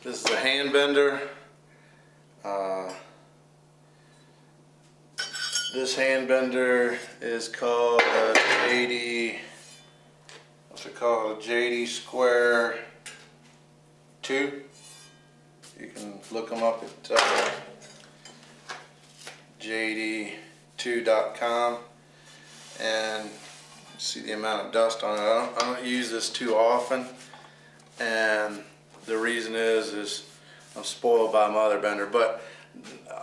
This is a hand bender. This hand bender is called a JD. What's it called? A JD2 2. You can look them up at JD2.com and see the amount of dust on it. I don't use this too often, and the reason is I'm spoiled by my other bender. But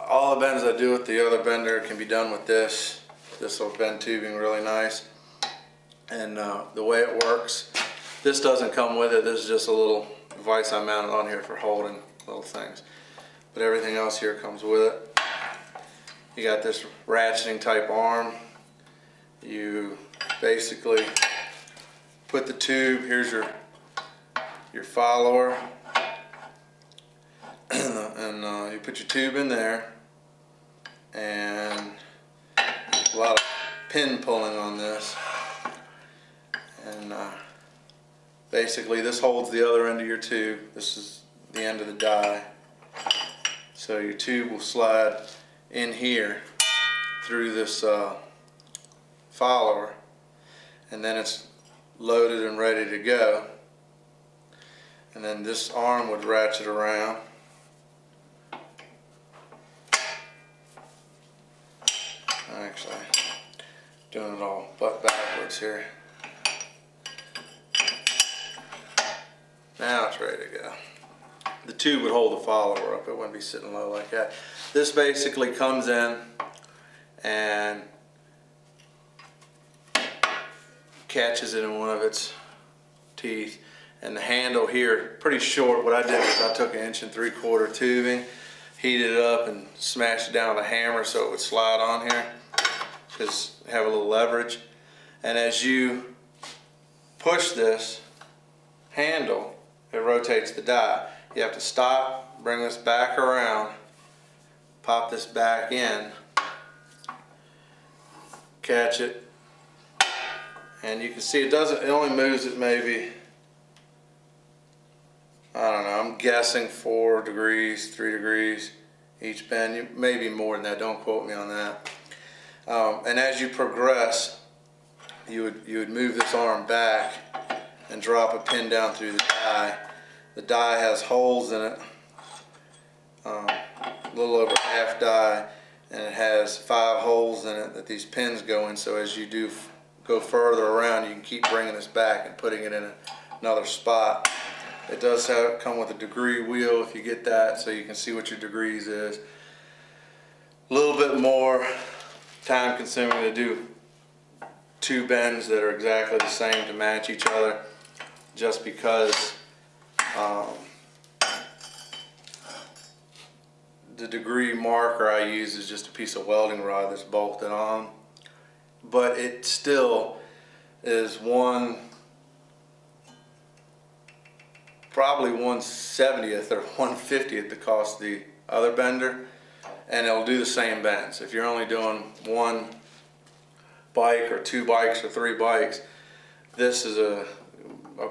all the bends I do with the other bender can be done with this. This will bend tubing really nice, and the way it works, this doesn't come with it. This is just a little device I mounted on here for holding little things, but everything else here comes with it. You got this ratcheting type arm. You basically put the tube, here's your follower, and you put your tube in there, and a lot of pin pulling on this, and basically this holds the other end of your tube. This is the end of the die, so your tube will slide in here through this follower, and then it's loaded and ready to go, and then this arm would ratchet around. Actually, doing it all butt backwards here. Now it's ready to go. The tube would hold the follower up. It wouldn't be sitting low like that. This basically comes in and catches it in one of its teeth, and the handle here, pretty short. What I did is I took 1 3/4 inch tubing, heated it up, and smashed it down with a hammer so it would slide on here, because have a little leverage. And as you push this handle, it rotates the die. You have to stop, bring this back around, pop this back in, catch it, and you can see it doesn't, it only moves it maybe, I don't know, I'm guessing 4 degrees, 3 degrees each bend, maybe more than that, don't quote me on that. And as you progress, you would move this arm back and drop a pin down through the die. The die has holes in it, a little over half die, and it has 5 holes in it that these pins go in, so as you do go further around, you can keep bringing this back and putting it in another spot. It does come with a degree wheel if you get that, so you can see what your degrees is. A little bit more time consuming to do 2 bends that are exactly the same to match each other, just because the degree marker I use is just a piece of welding rod that's bolted on, but it still is probably 1/70th or 1/50th the cost of the other bender, and it'll do the same bends. If you're only doing 1 bike or 2 bikes or 3 bikes, this is a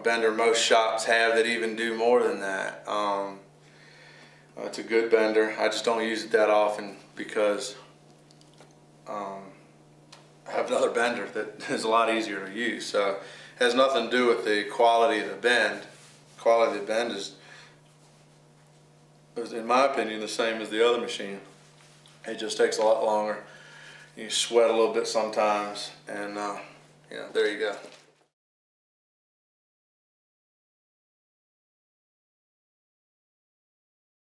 bender most shops have that even do more than that. It's a good bender. I just don't use it that often because I have another bender that is a lot easier to use. So it has nothing to do with the quality of the bend. The quality of the bend is, in my opinion, the same as the other machine. It just takes a lot longer. You sweat a little bit sometimes, and you know, there you go.